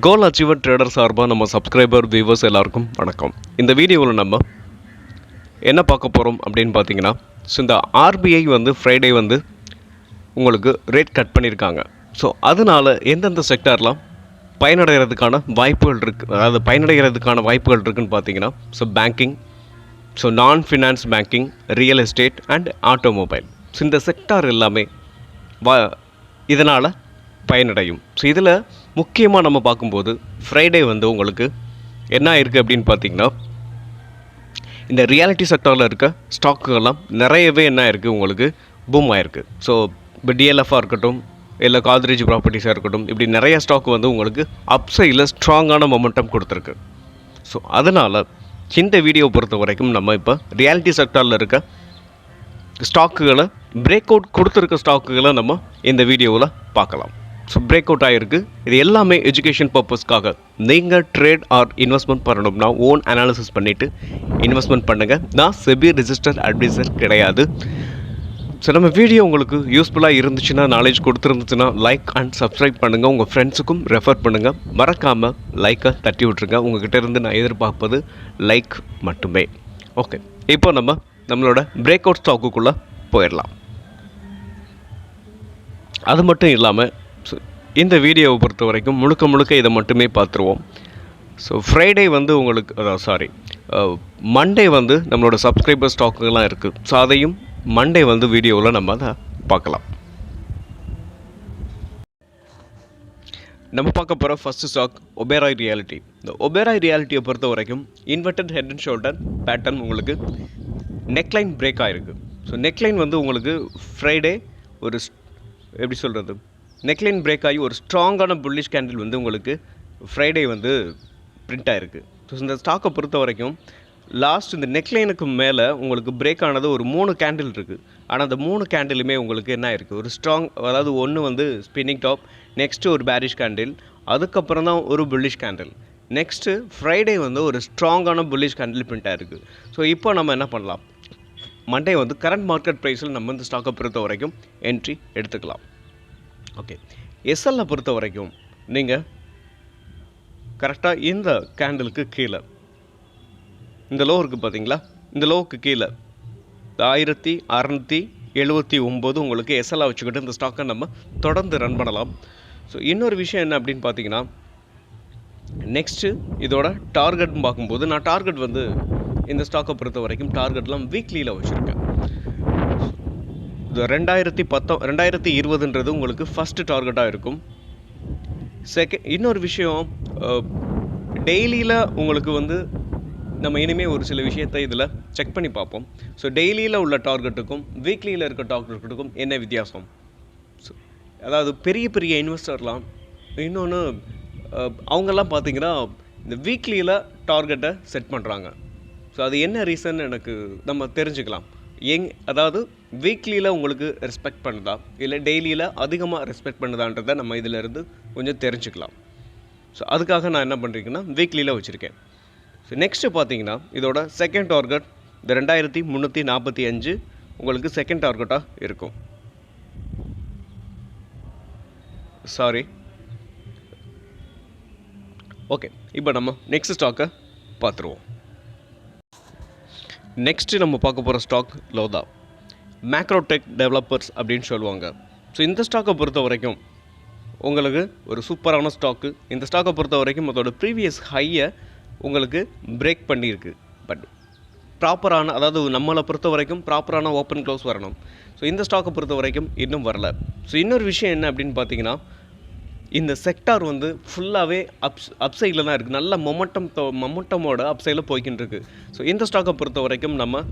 கோல் achiever trader சார்பாக நம்ம subscriber viewers எல்லாருக்கும் வணக்கம். இந்த வீடியோவில் நம்ம என்ன பார்க்க போகிறோம் அப்படின்னு பார்த்தீங்கன்னா, ஸோ இந்த ஆர்பிஐ ஃப்ரைடே உங்களுக்கு ரேட் கட் பண்ணியிருக்காங்க. ஸோ அதனால் எந்தெந்த செக்டார்லாம் பயனடைகிறதுக்கான வாய்ப்புகள் இருக்குது, அதாவது பயனடைகிறதுக்கான வாய்ப்புகள் இருக்குதுன்னு பார்த்தீங்கன்னா, ஸோ பேங்கிங், ஸோ நான் finance banking, real estate and automobile. So இந்த செக்டார் எல்லாமே இதனால் பயனடையும். ஸோ இதில் முக்கியமாக நம்ம பார்க்கும்போது ஃப்ரைடே உங்களுக்கு என்ன ஆயிருக்கு அப்படின்னு பார்த்தீங்கன்னா, இந்த ரியாலிட்டி செக்டாரில் இருக்க ஸ்டாக்குகள்லாம் நிறையவே என்ன ஆயிருக்கு, உங்களுக்கு பூம் ஆயிருக்கு. ஸோ இப்போ டிஎல்எஃபாக இருக்கட்டும், இல்லை காத்ரேஜ் ப்ராப்பர்ட்டிஸாக இருக்கட்டும், இப்படி நிறைய ஸ்டாக் உங்களுக்கு அப்சைடில் ஸ்ட்ராங்கான மொமெண்டம் கொடுத்துருக்கு. ஸோ அதனால் இந்த வீடியோ பொறுத்த வரைக்கும் நம்ம இப்போ ரியாலிட்டி செக்டாரில் இருக்க ஸ்டாக்குகளை பிரேக் அவுட் கொடுத்துருக்க ஸ்டாக்குகளை நம்ம இந்த வீடியோவில் பார்க்கலாம். ஸோ பிரேக் அவுட் ஆகிருக்கு. இது எல்லாமே எஜுகேஷன் பர்பஸ்க்காக. நீங்கள் ட்ரேட் ஆர் இன்வெஸ்ட்மெண்ட் பண்ணணும்னா ஓன் அனாலிசிஸ் பண்ணிவிட்டு இன்வெஸ்ட்மெண்ட் பண்ணுங்கள். நான் செபி ரிஜிஸ்டர்ட் அட்வைசர் கிடையாது. ஸோ நம்ம வீடியோ உங்களுக்கு யூஸ்ஃபுல்லாக இருந்துச்சுன்னா, நாலேஜ் கொடுத்துருந்துச்சுன்னா லைக் அண்ட் சப்ஸ்கிரைப் பண்ணுங்கள். உங்கள் ஃப்ரெண்ட்ஸுக்கும் ரெஃபர் பண்ணுங்கள். மறக்காமல் லைக்கை தட்டி விட்ருங்க. உங்கள்கிட்ட இருந்து நான் எதிர்பார்ப்பது லைக் மட்டுமே. ஓகே, இப்போ நம்மளோட பிரேக் அவுட் ஸ்டாக்குக்குள்ளே போயிடலாம். அது மட்டும் இல்லாமல் இந்த வீடியோவை பொறுத்த வரைக்கும் முழுக்க இதை மட்டுமே பார்த்துருவோம். ஸோ ஃப்ரைடே உங்களுக்கு மண்டே நம்மளோட சப்ஸ்கிரைபர் ஸ்டாக்குகள்லாம் இருக்குது. ஸோ அதையும் மண்டே வீடியோவில் நம்ம அதை பார்க்கலாம். நம்ம பார்க்க போகிற ஃபஸ்ட்டு ஸ்டாக் ஒபேராய் ரியாலிட்டி. இந்த ஒபேராய் ரியாலிட்டியை பொறுத்த வரைக்கும் inverted head and shoulder pattern உங்களுக்கு நெக்லைன் பிரேக் ஆகிருக்கு. ஸோ நெக்லைன் உங்களுக்கு ஃப்ரைடே ஒரு எப்படி சொல்கிறது, நெக்லைன் பிரேக் ஆகி ஒரு ஸ்ட்ராங்கான புல்லிஷ் கேண்டில் உங்களுக்கு ஃப்ரைடே பிரிண்ட் ஆகிருக்கு. ஸோ இந்த ஸ்டாக்கை பொறுத்த வரைக்கும் லாஸ்ட் இந்த நெக்லைனுக்கு மேலே உங்களுக்கு பிரேக் ஆனது ஒரு 3 கேண்டில் இருக்குது. ஆனால் அந்த 3 கேண்டிலுமே உங்களுக்கு என்ன ஆயிருக்கு, ஒரு ஸ்ட்ராங், அதாவது ஒன்று ஸ்பின்னிங் டாப், நெக்ஸ்ட்டு ஒரு பேரிஷ் கேண்டில், அதுக்கப்புறம் தான் ஒரு புல்லிஷ் கேண்டில், நெக்ஸ்ட்டு ஃப்ரைடே ஒரு ஸ்ட்ராங்கான புல்லிஷ் கேண்டில் பிரிண்ட் ஆகிருக்கு. ஸோ இப்போ நம்ம என்ன பண்ணலாம், மண்டே கரண்ட் மார்க்கெட் ப்ரைஸில் நம்ம இந்த ஸ்டாக்கை பொறுத்த வரைக்கும் என்ட்ரி எடுத்துக்கலாம். ஓகே, எஸ்எல்லை பொறுத்த வரைக்கும் நீங்கள் கரெக்டாக இந்த கேண்டிலுக்கு கீழே இந்த லோ இருக்குது பார்த்தீங்களா, இந்த லோவுக்கு கீழே 1679 உங்களுக்கு எஸ்எல்லை வச்சுக்கிட்டு இந்த ஸ்டாக்கை நம்ம தொடர்ந்து ரன் பண்ணலாம். ஸோ இன்னொரு விஷயம் என்ன அப்படின்னு பார்த்தீங்கன்னா, நெக்ஸ்ட்டு இதோட டார்கெட்னு பார்க்கும்போது நான் டார்கெட் இந்த ஸ்டாக்கை பொறுத்த வரைக்கும் டார்கெட்லாம் வீக்லியில் வச்சுருக்கேன். இது 2020 உங்களுக்கு ஃபஸ்ட்டு டார்கெட்டாக இருக்கும். இன்னொரு விஷயம், டெய்லியில் உங்களுக்கு நம்ம இனிமேல் ஒரு சில விஷயத்தை இதில் செக் பண்ணி பார்ப்போம். ஸோ டெய்லியில் உள்ள டார்கெட்டுக்கும் வீக்லியில் இருக்க டார்கெட்டுக்கும் என்ன வித்தியாசம். ஸோ அதாவது பெரிய பெரிய இன்வெஸ்டர்லாம் இன்னொன்று அவங்கெல்லாம் பார்த்தீங்கன்னா இந்த வீக்லியில் டார்கெட்டை செட் பண்ணுறாங்க. ஸோ அது என்ன ரீசன் எனக்கு நம்ம தெரிஞ்சுக்கலாம். அதாவது வீக்லியில் உங்களுக்கு ரெஸ்பெக்ட் பண்ணுதா இல்லை டெய்லியில் அதிகமாக ரெஸ்பெக்ட் பண்ணுதான்றதை நம்ம இதிலேருந்து கொஞ்சம் தெரிஞ்சுக்கலாம். ஸோ அதுக்காக நான் என்ன பண்ணுறீங்கன்னா வீக்லியில் வச்சுருக்கேன். ஸோ நெக்ஸ்ட்டு பார்த்தீங்கன்னா இதோட செகண்ட் டார்கெட் இந்த 2345 உங்களுக்கு செகண்ட் டார்கெட்டாக இருக்கும். சாரி, ஓகே, இப்போ நம்ம நெக்ஸ்ட் ஸ்டாக்கை பார்த்துருவோம். நெக்ஸ்ட்டு நம்ம பார்க்க போகிற ஸ்டாக் லோதா மேக்ரோடெக் டெவலப்பர்ஸ் அப்படின்னு சொல்லுவாங்க. ஸோ இந்த ஸ்டாக்கை பொறுத்த வரைக்கும் உங்களுக்கு ஒரு சூப்பரான ஸ்டாக்கு. இந்த ஸ்டாக்கை பொறுத்த வரைக்கும் அதோட ப்ரீவியஸ் ஹையை உங்களுக்கு பிரேக் பண்ணியிருக்கு. பட் ப்ராப்பரான, அதாவது நம்மளை பொறுத்த வரைக்கும் ப்ராப்பரான ஓப்பன் க்ளோஸ் வரணும். ஸோ இந்த ஸ்டாக்கை பொறுத்த வரைக்கும் இன்னும் வரல. ஸோ இன்னொரு விஷயம் என்ன அப்படின்னு பார்த்தீங்கன்னா, இந்த செக்டார் ஃபுல்லாகவே அப்சைடில் தான் இருக்குது. நல்ல மொமெண்டமோட அப்சைடில் போய்கிட்டு இருக்குது. ஸோ இந்த ஸ்டாக்கை பொறுத்த வரைக்கும் நம்ம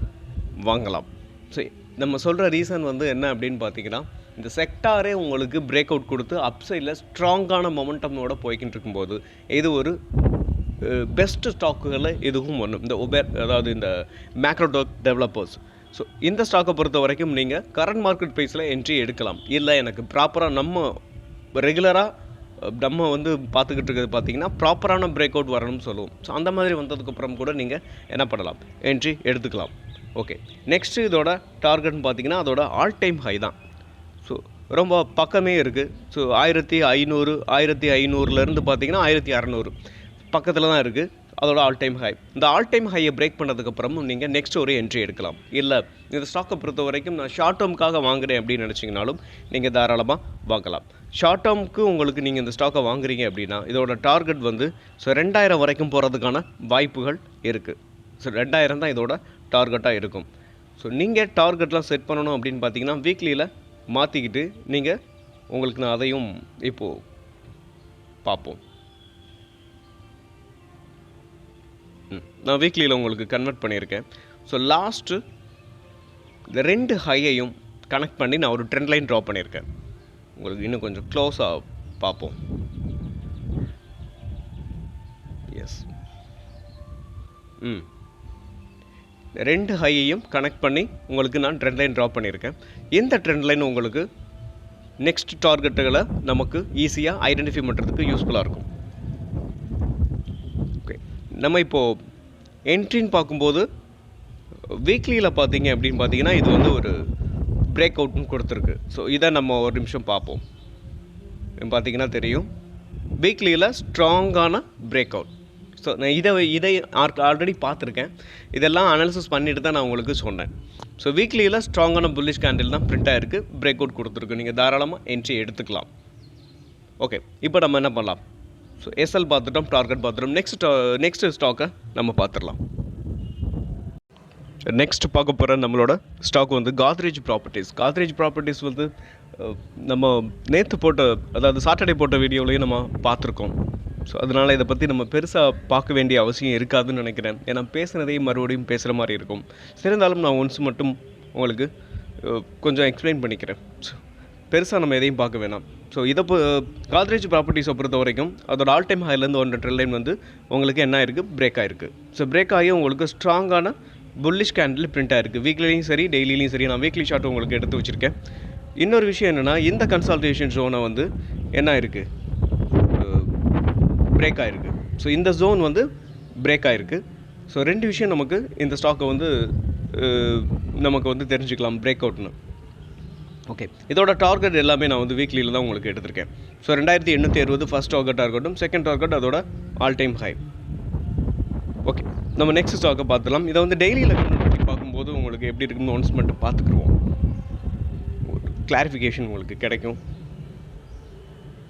வாங்கலாம். ஸோ நம்ம சொல்கிற ரீசன் என்ன அப்படின்னு பார்த்தீங்கன்னா, இந்த செக்டாரே உங்களுக்கு பிரேக் அவுட் கொடுத்து அப்சைடில் ஸ்ட்ராங்கான மொமெண்டமோட போய்கிட்டு இருக்கும்போது இது ஒரு பெஸ்ட் ஸ்டாக்குகளில் இதுவும் ஒன்று. இந்த அதாவது இந்த மேக்ரோடெக் டெவலப்பர்ஸ். ஸோ இந்த ஸ்டாக்கை பொறுத்த வரைக்கும் நீங்கள் கரண்ட் மார்க்கெட் ப்ரைஸில் என்ட்ரி எடுக்கலாம். இல்லை எனக்கு ப்ராப்பராக நம்ம ரெகுலராக நம்ம பார்த்துக்கிட்டு இருக்கிறது பார்த்தீங்கன்னா ப்ராப்பரான பிரேக் அவுட் வரணும்னு சொல்லுவோம். ஸோ அந்த மாதிரி வந்ததுக்கப்புறம் கூட நீங்கள் என்ன பண்ணலாம், என்ட்ரி எடுத்துக்கலாம். ஓகே, நெக்ஸ்ட்டு இதோட டார்கெட்னு பார்த்தீங்கன்னா அதோட ஆல் டைம் ஹை தான். ஸோ ரொம்ப பக்கமே இருக்குது. ஸோ 1500 1500லேருந்து பார்த்தீங்கன்னா 1600 பக்கத்தில் தான் இருக்குது அதோட ஆல் டைம் ஹை. இந்த ஆல் டைம் ஹையை பிரேக் பண்ணதுக்கப்புறமும் நீங்கள் நெக்ஸ்ட் ஒரு என்ட்ரி எடுக்கலாம். இல்லை இந்த ஸ்டாக்கை பொறுத்த வரைக்கும் நான் ஷார்ட் டேர்முக்காக வாங்குறேன் அப்படின்னு நினச்சிங்கனாலும் நீங்கள் தாராளமாக வாங்கலாம். ஷார்ட் டேர்முக்கு உங்களுக்கு நீங்கள் இந்த ஸ்டாக்கை வாங்குறீங்க அப்படின்னா இதோட டார்கெட் வந்து ஸோ 2000 வரைக்கும் போகிறதுக்கான வாய்ப்புகள் இருக்குது. ஸோ 2000 தான் இதோட டார்கெட்டாக இருக்கும். ஸோ நீங்கள் டார்கெட்லாம் செட் பண்ணணும் அப்படின்னு பார்த்தீங்கன்னா வீக்லியில் மாற்றிக்கிட்டு நீங்கள் உங்களுக்கு நான் அதையும் இப்போது பார்ப்போம். நான் வீக்லியில் உங்களுக்கு கன்வெர்ட் பண்ணியிருக்கேன். ஸோ லாஸ்ட்டு இந்த 2 ஹையையும் கனெக்ட் பண்ணி நான் ஒரு ட்ரெண்ட் லைன் ட்ரா பண்ணியிருக்கேன். உங்களுக்கு இன்னும் கொஞ்சம் க்ளோஸாக பார்ப்போம். எஸ் 2 ஹையையும் கனெக்ட் பண்ணி உங்களுக்கு நான் ட்ரெண்ட் லைன் ட்ரா பண்ணியிருக்கேன். இந்த ட்ரெண்ட் லைன் உங்களுக்கு நெக்ஸ்ட் டார்கெட்டுகளை நமக்கு ஈஸியாக ஐடென்டிஃபை பண்ணுறதுக்கு யூஸ்ஃபுல்லாக இருக்கும். ஓகே, நம்ம இப்போது என்ட்ரின்னு பார்க்கும்போது வீக்லியில் பார்த்தீங்க அப்படின்னு பார்த்தீங்கன்னா இது வந்து ஒரு பிரேக் அவுட்னு கொடுத்துருக்கு. ஸோ இதை நம்ம ஒரு நிமிஷம் பார்ப்போம். பார்த்தீங்கன்னா தெரியும் வீக்லியில் ஸ்ட்ராங்கான பிரேக் அவுட். ஸோ நான் இதை ஆல்ரெடி பார்த்துருக்கேன். இதெல்லாம் அனாலிசிஸ் பண்ணிட்டு தான் நான் உங்களுக்கு சொன்னேன். ஸோ வீக்லியில் ஸ்ட்ராங்கான புல்லிஷ் கேண்டில் தான் பிரிண்ட் ஆகிருக்கு, பிரேக் அவுட் கொடுத்துருக்கு. நீங்கள் தாராளமாக என்ட்ரி எடுத்துக்கலாம். ஓகே, இப்போ நம்ம என்ன பண்ணலாம்? ஸோ எஸ்எல் பார்த்துட்டோம், டார்கெட் பார்த்துட்டோம். நெக்ஸ்ட் ஸ்டாக்கை நம்ம பார்த்துடலாம். நெக்ஸ்ட் பார்க்க போகிற நம்மளோட ஸ்டாக் வந்து காத்ரேஜ் ப்ராப்பர்ட்டிஸ். காத்ரேஜ் ப்ராப்பர்ட்டிஸ் வந்து நம்ம நேற்று போட்ட, அதாவது சாட்டர்டே போட்ட வீடியோலையும் நம்ம பார்த்துருக்கோம். ஸோ அதனால் இதை பற்றி நம்ம பெருசாக பார்க்க வேண்டிய அவசியம் இருக்காதுன்னு நினைக்கிறேன். ஏன்னா பேசுனதையும் மறுபடியும் பேசுகிற மாதிரி இருக்கும். இருந்தாலும் நான் ஒன்ஸ் மட்டும் உங்களுக்கு கொஞ்சம் எக்ஸ்பிளைன் பண்ணிக்கிறேன். ஸோ பெருசாக நம்ம எதையும் பார்க்க வேணாம். ஸோ இதை காத்ரேஜ் ப்ராப்பர்ட்டிஸை பொறுத்த வரைக்கும் அதோட ஆல் டைம் ஹைலேருந்து ஒன்று ட்ரெண்ட் லைன் வந்து உங்களுக்கு என்ன ஆயிருக்கு? பிரேக் ஆகிருக்கு. ஸோ பிரேக் ஆகி உங்களுக்கு ஸ்ட்ராங்கான புல்லிஷ் கேண்டில் பிரிண்ட் ஆகிருக்கு. வீக்லிலையும் சரி டெய்லிலையும் சரி. நான் வீக்லி ஷார்ட் உங்களுக்கு எடுத்து வச்சுருக்கேன். இன்னொரு விஷயம் என்னென்னா இந்த கன்சல்டேஷன் ஜோனை வந்து என்ன ஆயிருக்கு? பிரேக் ஆகிருக்கு. ஸோ இந்த ஜோன் வந்து பிரேக் ஆகிருக்கு. ஸோ 2 விஷயம் நமக்கு இந்த ஸ்டாக்கை வந்து நமக்கு வந்து தெரிஞ்சுக்கலாம் பிரேக் அவுட்னு. ஓகே, இதோட டார்கெட் எல்லாமே நான் வந்து வீக்லியில் தான் உங்களுக்கு எடுத்திருக்கேன். ஸோ 2860 ஃபஸ்ட் டார்கெட்டாக இருக்கட்டும், செகண்ட் டார்கெட் அதோட ஆல் டைம் ஹை. ஓகே, நம்ம நெக்ஸ்ட் ஸ்டாக்கை பார்த்துலாம். இதை வந்து டெய்லியில் கன்வெர்ட் பண்ணி பார்க்கும்போது உங்களுக்கு எப்படி இருக்குன்னு ஒன்ஸ் மட்டும் பார்த்துக்குருவோம். ஒரு கிளாரிஃபிகேஷன் உங்களுக்கு கிடைக்கும்.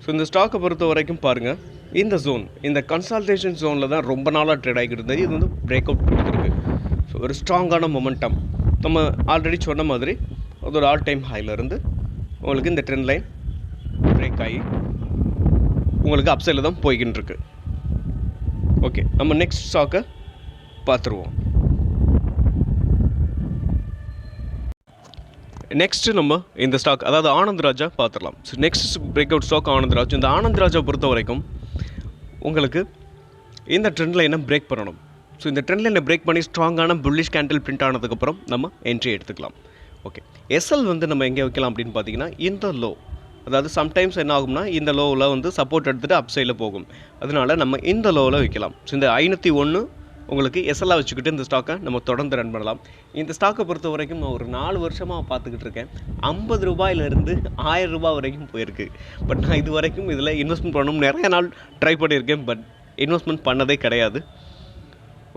ஸோ இந்த ஸ்டாக்கை பொறுத்த வரைக்கும் பாருங்கள், இந்த ஜோன், இந்த கன்சல்டேஷன் ஜோனில் தான் ரொம்ப நாளாக ட்ரேட் ஆகிட்டு இருந்தது. இது வந்து பிரேக் அவுட் கொடுத்துருக்கு. ஸோ ஒரு ஸ்ட்ராங்கான மொமெண்டம். நம்ம ஆல்ரெடி சொன்ன மாதிரி அதோட ஆல் டைம் ஹைலேருந்து உங்களுக்கு இந்த ட்ரெண்ட் லைன் பிரேக் ஆகி உங்களுக்கு அப்சைடில் தான் போய்கிட்டு இருக்கு. ஓகே, நம்ம நெக்ஸ்ட் ஸ்டாக்கை பார்த்துருவோம். நெக்ஸ்ட்டு நம்ம இந்த ஸ்டாக், அதாவது ஆனந்த் ராஜா பார்த்துடலாம். So next break out stock Anand Raja. இந்த ஆனந்த் ராஜா பொறுத்த வரைக்கும் உங்களுக்கு இந்த ட்ரெண்ட் லைனை பிரேக் பண்ணணும். ஸோ இந்த ட்ரெண்ட் லைனை பிரேக் பண்ணி ஸ்ட்ராங்கான புல்லிஷ் கேண்டில் பிரிண்ட் ஆனதுக்கப்புறம் நம்ம என்ட்ரி எடுத்துக்கலாம். ஓகே, எஸ்எல் வந்து நம்ம எங்கே வைக்கலாம் அப்படின்னு பார்த்தீங்கன்னா இந்த லோ, அதாவது சம்டைம்ஸ் என்ன ஆகும்னா இந்த லோவில் வந்து சப்போர்ட் எடுத்துகிட்டு அப் சைடில் போகும். அதனால நம்ம இந்த லோவில் வைக்கலாம். ஸோ இந்த 501 உங்களுக்கு எஸ்எல்லாக வச்சுக்கிட்டு இந்த ஸ்டாக்கை நம்ம தொடர்ந்து ரன் பண்ணலாம். இந்த ஸ்டாக்கை பொறுத்த வரைக்கும் நான் ஒரு 4 வருஷமாக பார்த்துக்கிட்டு இருக்கேன். 50 ரூபாயிலேருந்து 1000 ரூபாய் வரைக்கும் போயிருக்கு. பட் நான் இது வரைக்கும் இதில் இன்வெஸ்ட்மெண்ட் பண்ணணும் நிறைய நாள் ட்ரை பண்ணியிருக்கேன். பட் இன்வெஸ்ட்மெண்ட் பண்ணதே கிடையாது.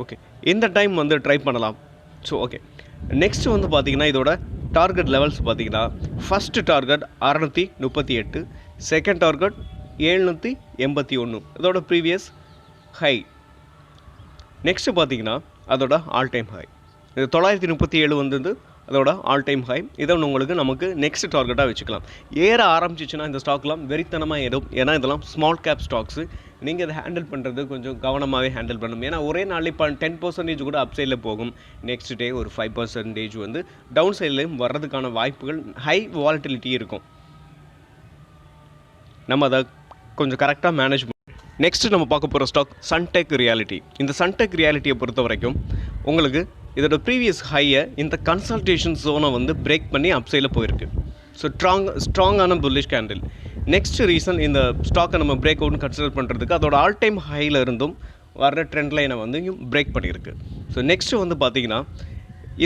ஓகே, இந்த டைம் வந்து ட்ரை பண்ணலாம். ஸோ ஓகே, நெக்ஸ்ட் வந்து பார்த்தீங்கன்னா இதோட டார்கெட் லெவல்ஸ் பார்த்தீங்கன்னா ஃபஸ்ட்டு டார்கெட் 638, செகண்ட் டார்கெட் 781, இதோட ப்ரீவியஸ் ஹை. நெக்ஸ்ட்டு பார்த்தீங்கன்னா அதோட ஆல் டைம் ஹை. இது 937 வந்தது அதோட ஆல் டைம் ஹை. இதை உங்களுக்கு நமக்கு நெக்ஸ்ட் டார்கெட்டாக வச்சுக்கலாம். ஏற ஆரம்பிச்சிச்சுன்னா இந்த ஸ்டாக்லாம் வெறித்தனமாக ஏறும். ஏன்னா இதெல்லாம் ஸ்மால் கேப் ஸ்டாக்ஸு. நீங்கள் இதை ஹேண்டில் பண்ணுறது கொஞ்சம் கவனமாகவே ஹேண்டில் பண்ணணும். ஏன்னா ஒரே நாளில் இப்போ 10% கூட அப் சைடில் போகும். நெக்ஸ்ட் டே ஒரு 5% வந்து டவுன் சைட்லேயும் வர்றதுக்கான வாய்ப்புகள், ஹை வாலட்டிலிட்டி இருக்கும். நம்ம அதை கொஞ்சம் கரெக்டாக மேனேஜ் பண்ணணும். நெக்ஸ்ட்டு நம்ம பார்க்க போகிற ஸ்டாக் சன்டெக் ரியாலிட்டி. இந்த சன்டெக் ரியாலிட்டியை பொறுத்த வரைக்கும் உங்களுக்கு இதோட ப்ரீவியஸ் ஹையை இந்த கன்சல்டேஷன் ஜோனை வந்து பிரேக் பண்ணி அப் சைடில் போயிருக்கு. ஸோ ஸ்ட்ராங்கான புல்லிஷ் கேண்டில். நெக்ஸ்ட் ரீசன் இந்த ஸ்டாக்கை நம்ம பிரேக் அவுட்னு கன்சிடர் பண்ணுறதுக்கு அதோட ஆல் டைம் ஹையில் இருந்தும் வர்ற ட்ரெண்ட் லைனை வந்து பிரேக் பண்ணியிருக்கு. ஸோ நெக்ஸ்ட்டு வந்து பார்த்திங்கன்னா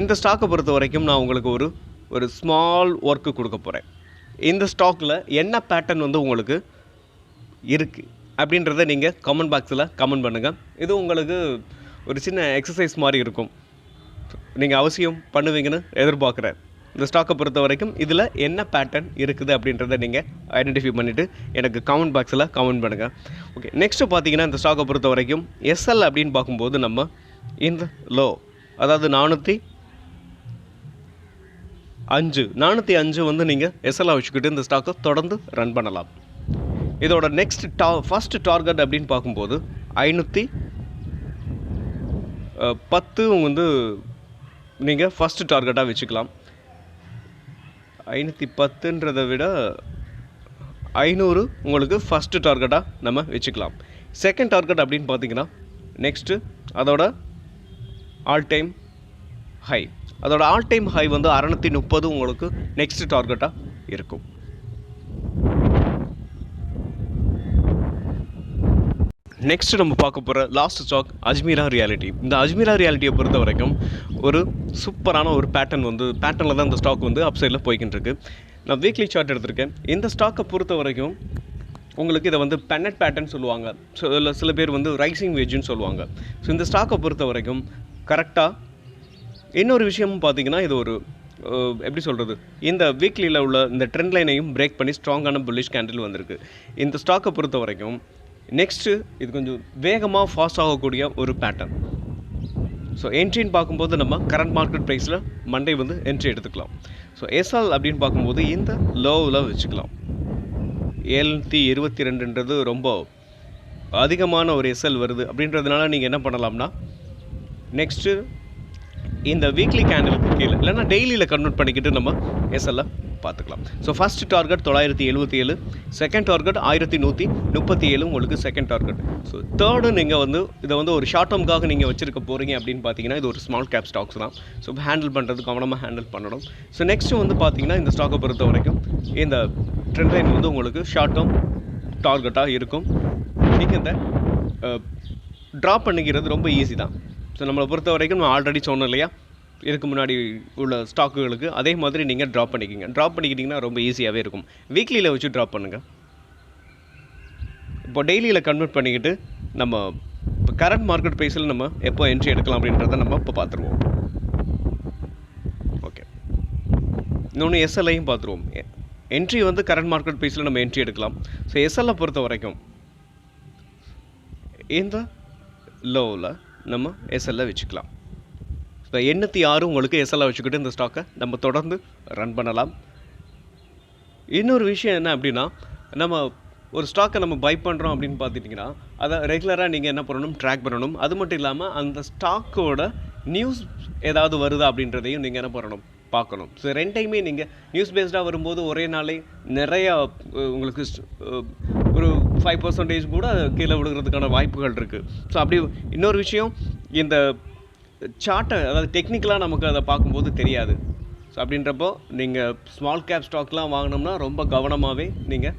இந்த ஸ்டாக்கை பொறுத்த வரைக்கும் நான் உங்களுக்கு ஒரு ஸ்மால் ஒர்க்கு கொடுக்க போகிறேன். இந்த ஸ்டாக்கில் என்ன பேட்டர்ன் வந்து உங்களுக்கு இருக்குது அப்படின்றத நீங்கள் கமெண்ட் பாக்ஸில் கமெண்ட் பண்ணுங்கள். இது உங்களுக்கு ஒரு சின்ன எக்ஸசைஸ் மாதிரி இருக்கும், நீங்கள் அவசியம் பண்ணுவீங்கன்னு எதிர்பார்க்குறேன். இந்த ஸ்டாக்கை பொறுத்த வரைக்கும் இதில் என்ன பேட்டர்ன் இருக்குது அப்படின்றத நீங்கள் ஐடென்டிஃபை பண்ணிவிட்டு எனக்கு கமெண்ட் பாக்ஸில் கமெண்ட் பண்ணுங்கள். ஓகே, நெக்ஸ்ட்டு பார்த்தீங்கன்னா இந்த ஸ்டாக்கை பொறுத்த வரைக்கும் எஸ்எல் அப்படின்னு பார்க்கும்போது நம்ம இந்த லோ, அதாவது 405 வந்து நீங்கள் எஸ்எல்லாக வச்சுக்கிட்டு இந்த ஸ்டாக்கை தொடர்ந்து ரன் பண்ணலாம். இதோட நெக்ஸ்ட் ஃபஸ்ட்டு டார்கெட் அப்படின்னு பார்க்கும்போது 510 வந்து நீங்கள் ஃபஸ்ட்டு டார்கெட்டாக வச்சுக்கலாம். 510ன்றதை விட 500 உங்களுக்கு ஃபஸ்ட்டு டார்கெட்டாக நம்ம வச்சுக்கலாம். செகண்ட் டார்கெட் அப்படின்னு பார்த்தீங்கன்னா நெக்ஸ்ட்டு அதோட ஆல் டைம் ஹை, அதோட ஆல் டைம் ஹை வந்து 630 உங்களுக்கு நெக்ஸ்ட் டார்கெட்டாக இருக்கும். நெக்ஸ்ட் நம்ம பார்க்க போகிற லாஸ்ட் ஸ்டாக் அஜ்மீரா ரியாலிட்டி. இந்த அஜ்மீரா ரியாலிட்டியை பொறுத்த வரைக்கும் ஒரு சூப்பரான ஒரு பேட்டர்னில் தான் இந்த ஸ்டாக் வந்து அப்சைடில் போய்கிட்டு இருக்கு. நான் வீக்லி சார்ட் எடுத்திருக்கேன். இந்த ஸ்டாக்கை பொறுத்த வரைக்கும் உங்களுக்கு இதை வந்து பென்னட் பேட்டர்ன் சொல்லுவாங்க, ஸோ இதில் சில பேர் வந்து ரைசிங் வேஜ்னு சொல்லுவாங்க. ஸோ இந்த ஸ்டாக்கை பொறுத்த வரைக்கும் கரெக்டாக இன்னொரு விஷயமும் பார்த்தீங்கன்னா இது ஒரு எப்படி சொல்கிறது, இந்த வீக்லியில் உள்ள இந்த ட்ரெண்ட் லைனையும் பிரேக் பண்ணி ஸ்ட்ராங்கான புல்லிஷ் கேண்டில் வந்திருக்கு. இந்த ஸ்டாக்கை பொறுத்த வரைக்கும் நெக்ஸ்ட்டு இது கொஞ்சம் வேகமாக ஃபாஸ்ட் ஆகக்கூடிய ஒரு பேட்டர்ன். ஸோ என்ட்ரின்னு பார்க்கும்போது நம்ம கரண்ட் மார்க்கெட் ப்ரைஸில் மண்டே வந்து என்ட்ரி எடுத்துக்கலாம். ஸோ எஸ்எல் அப்படின்னு பார்க்கும்போது இந்த லோவில் வச்சுக்கலாம். 722ன்றது ரொம்ப அதிகமான ஒரு எஸ்எல் வருது அப்படின்றதுனால நீங்கள் என்ன பண்ணலாம்னா நெக்ஸ்ட்டு இந்த வீக்லி கேண்டலுக்கு கீழே இல்லைனா டெய்லியில் கன்வெர்ட் பண்ணிக்கிட்டு நம்ம எஸ்எல்ல பார்த்துக்கலாம். So first target 977, second target 1137 உங்களுக்கு செகண்ட் டார்கெட். ஸோ தேர்டு நீங்கள் வந்து இதை வந்து ஒரு ஷார்ட் டேர்முக்காக நீங்கள் வச்சுருக்க போகிறீங்க அப்படின்னு பார்த்தீங்கன்னா இது ஒரு ஸ்மால் கேப் ஸ்டாக்ஸ் தான். ஸோ ஹேண்டில் பண்ணுறது கவனமாக ஹேண்டில் பண்ணணும். ஸோ நெக்ஸ்ட்டு வந்து பார்த்தீங்கன்னா இந்த ஸ்டாக்கை பொறுத்த வரைக்கும் இந்த ட்ரெண்ட் லைன் வந்து உங்களுக்கு ஷார்ட் டேர்ம் டார்கெட்டாக இருக்கும். நீங்கள் இந்த ட்ராப் பண்ணிக்கிறது ரொம்ப ஈஸி தான். ஸோ நம்மளை பொறுத்த வரைக்கும் நான் ஆல்ரெடி சொன்னேன் இல்லையா, இதுக்கு முன்னாடி உள்ள ஸ்டாக்குகளுக்கு அதே மாதிரி நீங்கள் ட்ராப் பண்ணிக்கிட்டிங்கன்னா ரொம்ப ஈஸியாகவே இருக்கும். வீக்லியில் வச்சு ட்ராப் பண்ணுங்கள். இப்போ டெய்லியில் கன்வெர்ட் பண்ணிக்கிட்டு நம்ம இப்போ கரண்ட் மார்க்கெட் ப்ரைஸில் நம்ம எப்போ என்ட்ரி எடுக்கலாம் அப்படின்றத நம்ம இப்போ பார்த்துருவோம். ஓகே, இன்னொன்று எஸ்எல்ஐயும் பார்த்துருவோம். என்ட்ரி வந்து கரண்ட் மார்க்கெட் ப்ரைஸில் நம்ம என்ட்ரி எடுக்கலாம். ஸோ எஸ்எல்ஐ பொறுத்த வரைக்கும் இந்த லோவில் நம்ம எஸ்எல்ஐ வச்சுக்கலாம். இப்போ 806 உங்களுக்கு எஸ்எல்ஐ வச்சுக்கிட்டு இந்த ஸ்டாக்கை நம்ம தொடர்ந்து ரன் பண்ணலாம். இன்னொரு விஷயம் என்ன அப்படின்னா, நம்ம ஒரு ஸ்டாக்கை நம்ம பை பண்ணுறோம் அப்படின்னு பார்த்துட்டிங்கன்னா அதை ரெகுலராக நீங்கள் என்ன பண்ணணும், ட்ராக் பண்ணணும். அது மட்டும் இல்லாமல் அந்த ஸ்டாக்கோட நியூஸ் ஏதாவது வருதா அப்படின்றதையும் நீங்கள் என்ன பண்ணணும், பார்க்கணும். ஸோ ரெண்டையுமே நீங்கள் நியூஸ் பேஸ்டாக வரும்போது ஒரே நாளே நிறையா உங்களுக்கு ஒரு 5% கூட கீழே விழுகிறதுக்கான வாய்ப்புகள் இருக்குது. ஸோ அப்படி இன்னொரு விஷயம், இந்த சார்ட்டை அதாவது டெக்னிக்கலாக நமக்கு அதை பார்க்கும்போது தெரியாது. ஸோ அப்படின்றப்போ நீங்கள் ஸ்மால் கேப் ஸ்டாக்லாம் வாங்கினோம்னா ரொம்ப கவனமாகவே நீங்கள்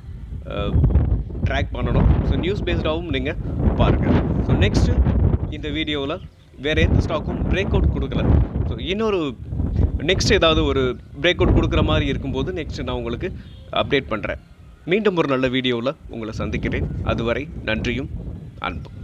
ட்ராக் பண்ணணும். ஸோ நியூஸ் பேஸ்டாகவும் நீங்கள் பாருங்கள். ஸோ நெக்ஸ்ட்டு இந்த வீடியோவில் வேறு எந்த ஸ்டாக்கும் பிரேக் அவுட் கொடுக்கல. ஸோ இன்னொரு நெக்ஸ்ட் ஏதாவது ஒரு பிரேக் அவுட் கொடுக்குற மாதிரி இருக்கும்போது நெக்ஸ்ட் நான் உங்களுக்கு அப்டேட் பண்ணுறேன். மீண்டும் ஒரு நல்ல வீடியோவில் உங்களை சந்திக்கிறேன். அதுவரை நன்றியும் அன்பும்.